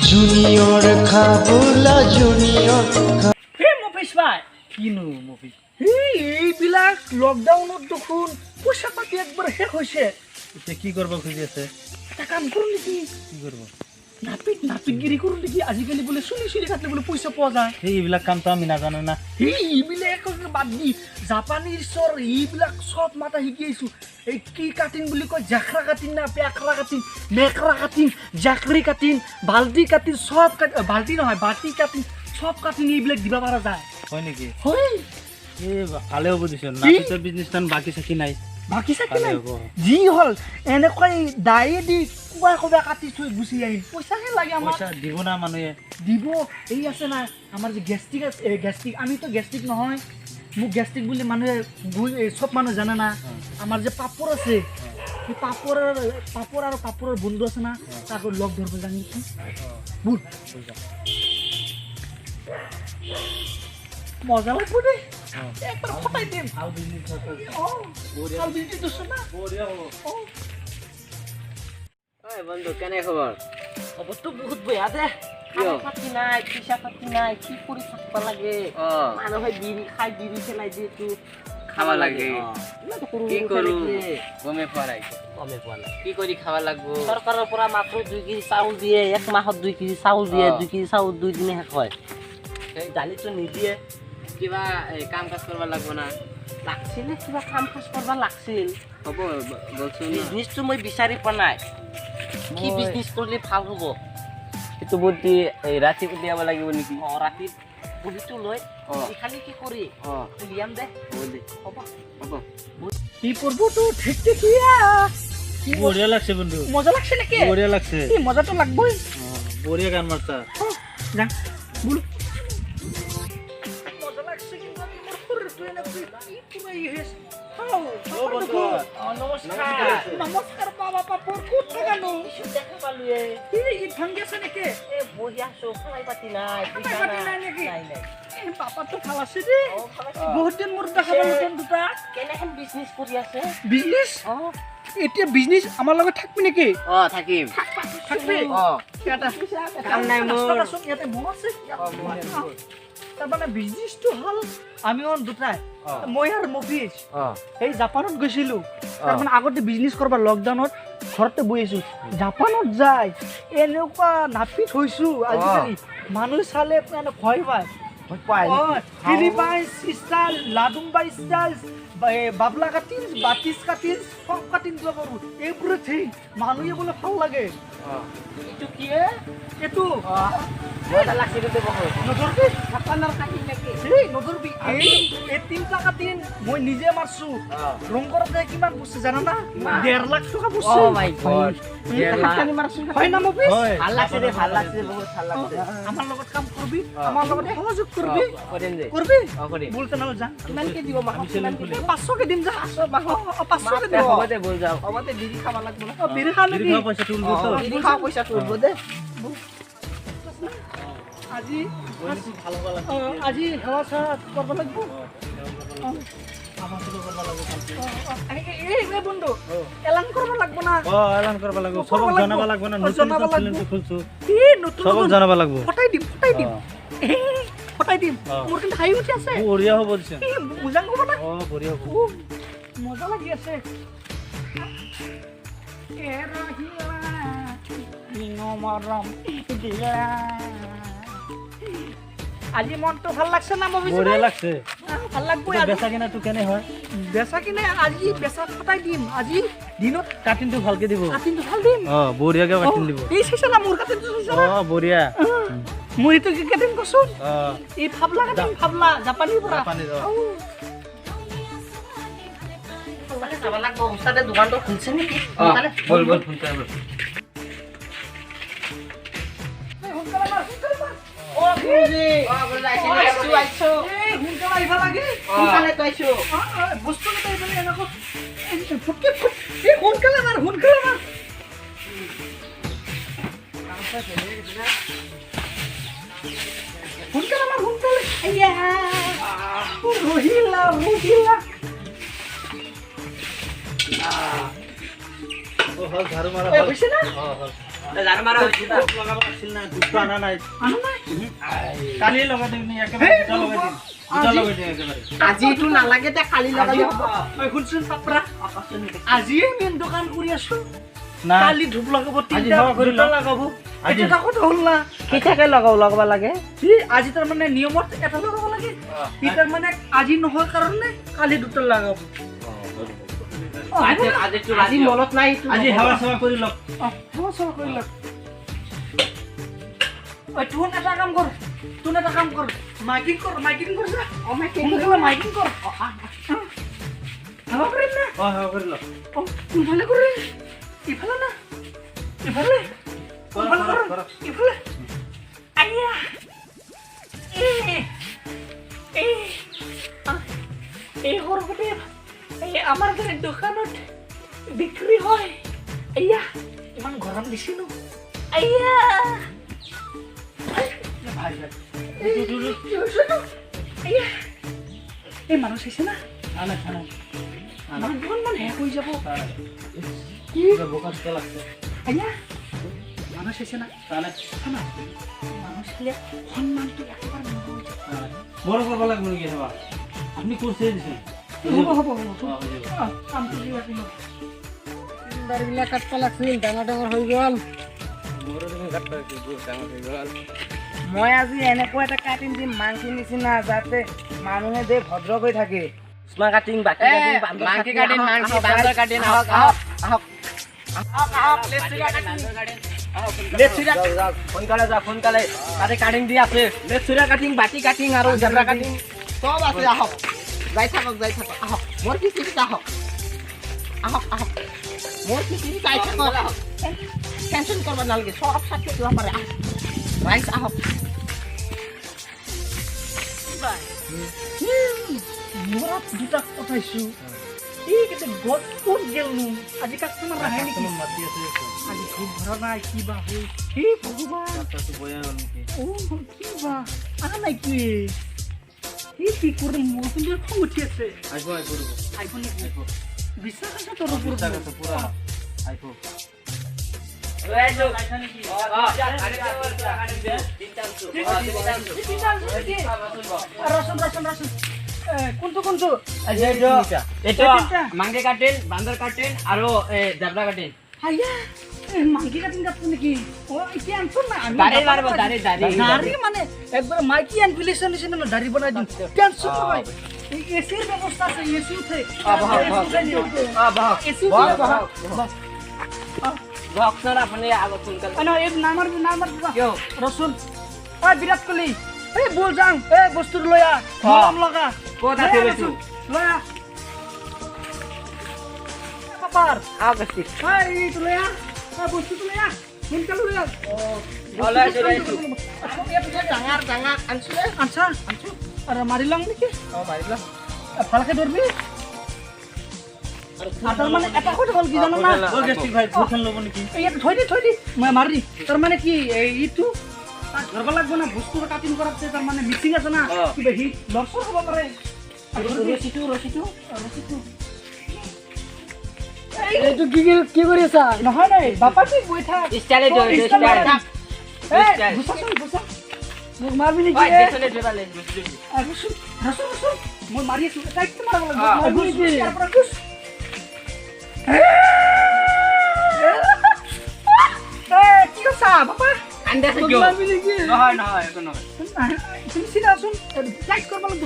Junior খাবলা junior Mofiz ভাই কিনো মফিজ এইবিলাক লকডাউনত দেখোন পইচা পাতি একবার শেষ হৈছে এতিয়া কি কৰিব খুজি আছে এটা কাম কৰো নেকি কি কৰিব নাপিতগিৰি কৰো নেকি আজিকালি বোলে চুলি কাটিলে বোলে পইচা পোৱা যায় এইবিলাক কামটো আমি নাজানো না এইবিলাক বাদ দি জাপানীজৰ এইবিলাক চব মাতা শিকি আহিছো এই কি কাটিং বুলি কয় জাখৰা কাটিং না পেকৰা কাটিং মেকৰা কাটিং জাকৰি কাটিং বাল্টি কাটিং চব বাল্টি নহয় বাটি কাটিং চব কাটিং এইবিলাক দিব পৰা যায় হয় নেকি হয় এই ভালে হ'ব দিছে নাপিতৰ বিজনেছখন বাকী চাকি নাই বাকী চাকি নাই যি হ'ল এনেকৈ দায়ে দি কোবা কাটি থৈ গুচি আহিম পইচাহে লাগে আমাক পইচা দিব না মানুহে দিব এই আছে না আমাৰ যে গেষ্ট্ৰিক আছে গেষ্ট্ৰিক আমিতো গেষ্ট্ৰিক নহয় মোক গেষ্ট্ৰিক বুলি মানুহে চব মানুহ জানে না আমাৰ যে পাপৰ আছে সেই পাপৰ আৰু পাপৰৰ বন্ধু আছে না তাকো লগ ধৰিব যাম নেকি বুল মজা লাগব দেই একবাৰ ফটাই দিম ভাল বিজনেছ ভাল বিজনেছ আছে না বঢ়িয়া হ'ব ঐ বন্ধু কেনে খবৰ খবৰটো বহুত বেয়া দে পাতি নাই পইচা পাতি নাই কি কৰি থাকিব লাগে মানুহে বিড়ি খাই বিড়ি পেলাই যিহেতু খাব লাগে কি কৰো গমে পোৱা নাই কি কৰি খাব লাগিব চৰকাৰৰ পৰা মাত্ৰ 2 কেজি চাউল দিয়ে এক মাহত 2 কেজি চাউল দিয়ে 2 কেজি চাউল 2 দিনে শেষ হয় সেই দালিটো নিদিয়ে কিবা কাম কাজ কৰিব লাগিব না লাগছিল কিবা কাম কাজ কৰিব লাগছিল হ'ব বলচোন বিজনেছটো মই বিচাৰি পোৱা নাই কি বিজনেছ কৰিলে ভাল হ'ব এইটো বুদ্ধি ৰাতি উলিয়াব লাগিব নেকি ৰাতি বুদ্ধিটো লৈ খালি কি কৰি উলিয়াম দে হ'ব কি পৰ্বটো ঠিক ঠিকিয়া বঢ়িয়া লাগছে বন্ধু মজা লাগছে নেকি বঢ়িয়া লাগছে এই মজাটো লাগবই বঢ়িয়া গান মাৰছা যা বুল মজা লাগছে কিন্তু আমি মোৰ শৰীৰটো এনেকৈ পুৰা ইহেছ নমস্কাৰ বাবা পাপৰ ক'ত থাকানো দেখা পালোৱে ই ভাঙি আছে নেকি বঢ়িয়া চৌখাই পাতি নাই পাপাটো ভাল আছে দেই বহুত দিন মোৰ দেখা পালো দুটা কেনেখন বিজনেছ কৰি আছে বিজনেছ এতিয়া বিজনেছ আমাৰ লগত থাকবি নেকি থাকিম থাকবি কাম নাই মোৰ ইয়াতে মন আছে তাৰমানে বিজনেছটো হ'ল আমি দুটাই মই আৰু মফিজ সেই জাপানত গৈছিলো তাৰমানে আগতে বিজনেছ কৰিব লকডাউনত ঘৰতে বহি আছো জাপানত যাই এনেকুৱা নাপিত হৈছো আজিকালি মানুহ চালে মানে ভয় পায় ফিলিপাইন ষ্টাইল লাডুম্বাই ষ্টাইল বাবলা কাটিং বাতিস কাটিং সব কাটিং কৰো এভৰিথিং মানুহে বোলে ভাল লাগে এইটো কি এইটো মজা লাগছে কিন্তু বহুত নধৰবি জাপানৰ কাটিং নেকি নধৰবি এই তিনটা কাটিং মই নিজে মাৰছো ৰং কৰোতে কিমান বস্তু জানা না 1.5 লাখ টকা বস্তু মাই গড হয় না মফিজ ভাল লাগছে বহুত ভাল লাগছে আমাৰ লগত কাম কৰবি আমাৰ লগত সহযোগ কৰবি কৰিম দে কৰবি কৰিম বলতে না যা কিমান কে দিব মাহত কিমান কে 500 কে দিম যা 500 কে দিব হ'ব দে বল যাও হ'ব দে বিড়ি খাব লাগিব না বিড়ি খালে বিড়ি খোৱা পইচা তুলব তো বিড়ি খাওয়া পয়সা তুলব দে আজি ভাল হ'ব লাগে আজি হেৱা চাহ কৰিব লাগিব এই বন্ধু এলান কৰিব লাগিব না এলান কৰিব লাগিব সবক জনাব লাগিব না নতুন ফিল্মটো খুলছো নতুন সবক জনাব লাগিব ফটাই দিম মোৰ কিন্তু হাঁহি উঠি আছে বঢ়িয়া হ'ব দিছে বুজাং হ'ব না বঢ়িয়া হ'ব মজা লাগি আছে আজি মনটো ভাল লাগছে না মফিজ বঢ়িয়া লাগছে ভাল লাগবো বেচা কিনাটো কেনে হয় বেচা কিনে আজি বেচা ফটাই দিম আজি দিনত কাটিংটো ভালকে দিব কাটিংটো ভাল দিম বঢ়িয়াকে কাটিং দিব এই চাইছা না মোৰ কাটিংটো চাইছা না বঢ়িয়া মই এইটো কি কাটিং কৈছো এই ফাবলা কাটিং ফাবলা জাপানীৰ পৰা চাব লাগিব উস্তাদে দোকানটো খুলছে নেকি বল ফোন কৰিব ঝাড়ু মাৰা হৈছে না জানো মাৰা হৈছে না লগাব আছিল না দুটা আনা নাই আনো নাই কালি লগাই দিম নি একেবাৰে দুটা লগাই দিম দুটা লগাই দিম একেবাৰে আজিটো নালাগে তে কালি লগালে হ'ব ঐ শুনচোন পাপৰা আজিয়ে মেইন দোকান কৰি আছো না কালি ধূপ লগাব আজি তিনটা সেৱা কৰি দুটা লওঁ। লগাব আজি- এটা কথা হ'ল না কেতিয়াকে লগাব লাগে আজি তাৰমানে নিয়মত এটা লগাব লাগে ই তাৰমানে আজি নহয় কাৰণে কালি দুটা লগাব আজি মনত নাই আজি সেৱা সেৱা কৰি লওক কৰি লওক ঐ তুন এটা কাম কৰ মাইকিং কৰ যা সোনকালে মাইকিং কৰ সেৱা কৰিম না সেৱা কৰি লওক কোনফালে কৰিম ইফালে না ইফালে কোনফালে কৰক, কৰিম কৰক। ইফালে আইয়া এই সৰগতে এই আমাৰ ঘৰে দোকানত বিক্ৰী হয় এয়া ইমান গৰম দিছিলো আইয়া এই মানুহ চাইছে না মানুহজন মানে শেষ হৈ যাব বোকা চোকা লাগছে আইয়া মানুহ চাইছে না মানুহ চাইলে সন্মানটো একেবাৰে নোহোৱা হৈ যাব বড় কৰিব লাগিব নেকি সেৱা আপুনি কৈছে দিছে হ'ব কামটো দিবা কিন্তু দাড়িবিলাক কাটবা লাগছিল ডাঙৰ হৈ গ'ল মই আজি এনেকুৱা এটা কাটিং দিম মাংকি নিচিনা যাতে মানুহে দে ভদ্ৰ হৈ থাকে উষ্মা কাটিং বাকি মাংকি কাটিং মাংকি বান্দৰ কাটিং আহক সোনকালে তাতে কাটিং দি আছে লেচুৰা কাটিং বাটি কাটিং আৰু জেব্ৰা কাটিং চব আছে আহক যাই থাকক আহক মোৰ কিস্তি আহক মোৰ কিস্তি যাই থাকক টেনশন কৰিব নালাগে সব সাথে দিব পাৰে ৰাইজ আহক মূৰত দুটা পঠাইছো এই কেতিয়া গছ ক'ত গেলনো আজি কাষ্টমাৰ নাহে নেকি মাতি আছে আজি খুব ভৰা নাই কিবা হ'ল হে ভগৱান ৰাস্তাটো বয়া গ'ল নেকি কিবা আহা নাই কি কি কৰিম মোৰ কিন্তু খং উঠি আছে আহিব আহিব নেকি বিশ্বাস আছে তোৰ ওপৰত বিশ্বাস আছে পুৰা আহিব কোনটো মাংকি কাটিং বান্দৰ কাটিং আৰু জেব্ৰা কাটিং মাইকী কাটিং কাটতো নেকি এতিয়া আনছো না দাড়ি মানে একবাৰ মাইকী এনফিলেশ্যন নিচিনা মই দাড়ি বনাই দিম টেনশ্যন নহয় এচিৰ ব্যৱস্থা আছে এচি উঠে আপুনি আগত সোনকালে নামাৰ কিয় ৰচোন বিৰাট কোহলি এই বল যাং এই বস্তুটো লৈ আহ মলম লগা ক'ত আছে বস্তু? লৈ আহ পাপাৰ আগস্তি এইটো লৈ আহ বস্তুটো লৈ আহ সোনকালে লৈ আহ ডাঙৰ আনছিলে আচ্ছা আৰু মাৰি লওঁ নেকি মাৰিলা ভালকে ধৰবি তাৰমানে এটা কথা হ'ল কি জানো না গেষ্টিক ভাই ভোটখন ল'ব নেকি ইয়াত থৈ দি মই মাৰি তাৰমানে কি এইটো ধৰব লাগব না বস্তু কাটিং কৰাতে তাৰমানে মিচিং আছে না কিবা সি লৰচৰ হ'ব পাৰে ৰচিটো এইটো কি কৰি আছা নহয় নাই বাপা কি গৈ থাক ষ্টাইলে মোক মাৰবি নেকি মই মাৰি আছো টাইটকে মাৰিব লাগিব ইয়াৰ পৰা ঘুচ কি কৈছা বাপা নহয় একো নহয় তুমি চিধা আছোন টাইট কৰিব লাগিব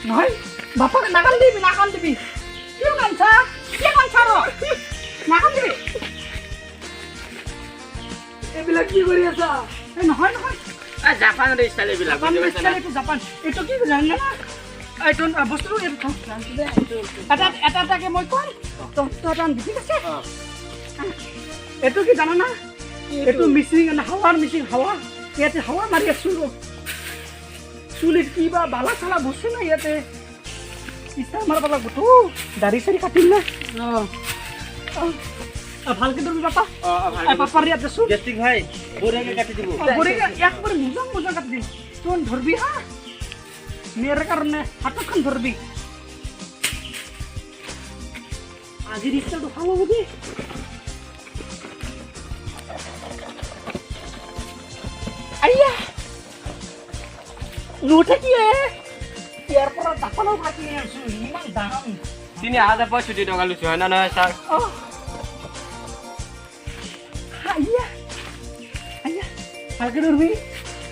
নহয় বাপাক নাকান দিবি কিয় কানছা নাকান দিবি এইবিলাক কি কৰি আছা নহয় জাপানৰ ষ্টাইল এইবিলাক জাপান এইটো কি জান না এইটো বস্তুটো এটাকে মই কম তহঁত ঠিক আছে এইটো কি জানা না এইটো মিচিং হাৱাৰ মিচিং হাৱা ইয়াতে হাৱা মাৰি আছো চুলিত কিবা বালা চালা বস্তু না ইয়াতে ইচ্ছা মাৰিব লাগিব তো দাড়ি চাড়ি কাটিম না ভালকে ধরবি বাপা পাপার ইয়াত আছো গেস্টিক ভাই বড়াকে কাটি দিব বড়িকে একবার মুজাং কাটি দিন তুই ধরবি হ্যাঁ মেয়ের কারণে হাতখান ধরবি আজির ইচ্ছাটা ভালো হবে আইয়া নোটা কি ইয়ার পর দাপানো ভাজি আনছো ইমান দাম 3065 টাকা লুচি হয় না না স্যার আইয়া আইয়া ভালকে ধরবি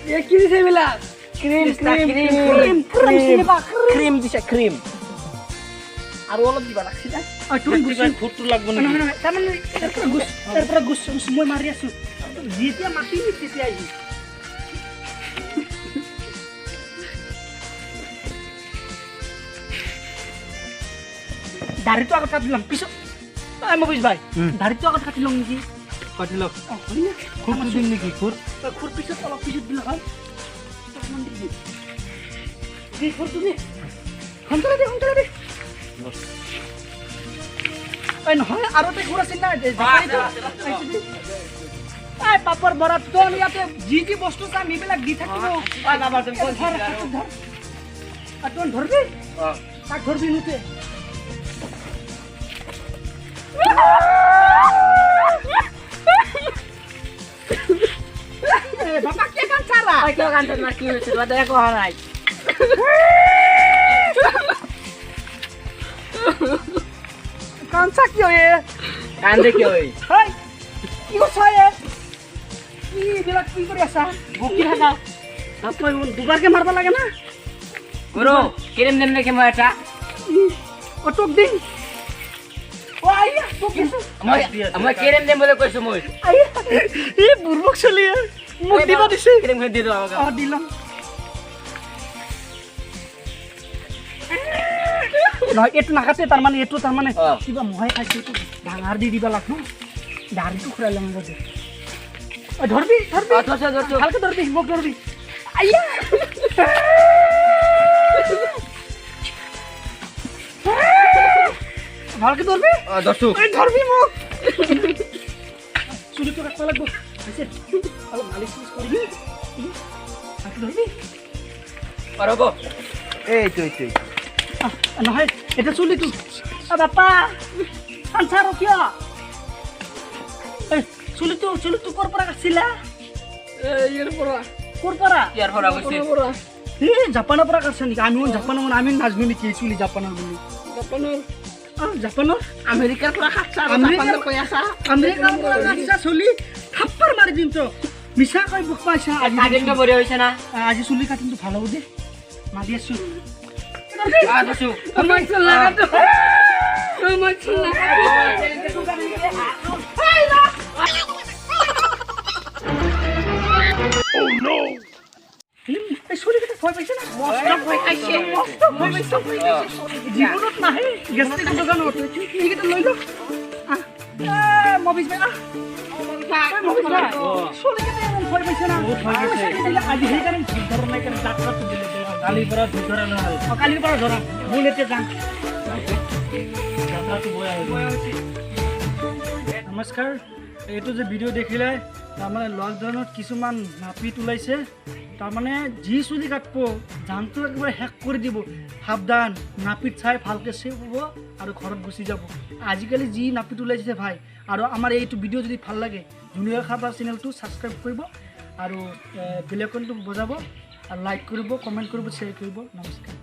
এ কি দিছে বেলা ক্রিম দিছে ক্রিম আর অলপ দিবা লাগছে না তুমি গুছ ফুটু লাগবো না না তার মানে এরপর গুছ মই মারি আছো যেতিয়া মাটি তেতিয়া আইবি দাড়ি তো আগত কাটিলাম পিছত মবিজ ভাই দাড়ি তো আগত কাটিলাম নেকি কাটিল হইনা খুব দিন নাকি খুর খুর পিছত অলপ পিছত দিলা হয় তখন দিবি দি খুর তুমি হন্তলা দে এই নহয় আৰু তে খুৰ আছিল না এই পাপৰ বৰাত তো ইয়াতে যি বস্তু চাম এইবিলাক দি থাকিব বাবা তুমি কোন ধৰ আর তোন ধরবি কাক ধরবি নুতে বাবা কে কান ছাড়া কে কান না কি হইছে বাবা দেখো হারাই কান ছা কি হয়ে কান দে কি হই হাই কি হইছে কি বিলা কি কৰি আছা বকি থাকা আপনি দুবারকে মারবা লাগে না গুরু কিরম দেন নাকি মই এটা অটক দিন ও আইয়া তো কিছু মই কিরম দেন বলে কইছো মই আইয়া এই বুরবক চলি মুখ দিবা দিছে কিরম করে দি দাও আমাকে দিলাম নহয় এটু নাকাতে তার মানে এটু তার মানে কিবা মহাই খাইছে তো ডাঙার দি দিবা লাগবো দাড়িটো খুরাইলাম গজে ধরবি ধরবি ধরছো হালকা ধরবি মুখ ধরবি আইয়া ভালকে ধরবি ধরছো এই ধরবি মুখ চুলি তো রাখতে লাগবো আচ্ছা ভালো মালিশ করবি হালকা ধরবি পারবো এই তো নহয় এটা চুলি তো বাপা আনসারো কিয়া চুলি তো কোর পরা কাটছিলা কোর পরা ইয়ার পরা কইছে জাপানের পরা কাটছ নাকি আমি জাপানের আমি নাজমি নাকি চুলি জাপানের বলি জাপানের আমেরিকার পরা খাচ্ছা জাপানের কই আসা আমেরিকার পরা কাটছা চুলি থাপ্পড় মারি দিন তো মিছা কই বুক পাইছা কাটিংটা বড় হইছে না আজি চুলি কাটিং তো ভালো দে মাদি আছো ধরছো আমার চুল লাগাতো আমার চুল লাগাতো এই চুলি কাটা ভয় পাইছে না ভয় খাইছে ভয় পাইছে জীবনত নাহে গেস্টিক দোকানত এইকেইটা লৈ ল মবিজ ভাই মবিজ ভাই চুলি কাটা ভয় পাইছে না আজি সেইকাৰণে ধৰ নাই কাৰণে ডাক্তৰটো দিলে কালিৰ পৰা ধৰা নহল কালিৰ পৰা ধৰা বুলেতে যাম যাত্ৰাটো বয়া হৈছে নমস্কাৰ এইটো যে ভিডিঅ' দেখিলে তাৰমানে লকডাউনত কিছুমান নাপিত ওলাইছে তাৰমানে যি চুলি কাটব জানটো একেবাৰে শেষ কৰি দিব সাৱধান নাপিত চাই ভালকৈ ছেভ হ'ব আৰু ঘৰত গুচি যাব আজিকালি যি নাপিত ওলাইছে ভাই আৰু আমাৰ এইটো ভিডিঅ' যদি ভাল লাগে জুনিয়ৰ খাবাৰ চেনেলটো ছাবস্ক্ৰাইব কৰিব আৰু বেল আইকনটো বজাব আৰু লাইক কৰিব কমেণ্ট কৰিব শ্বেয়াৰ কৰিব নমস্কাৰ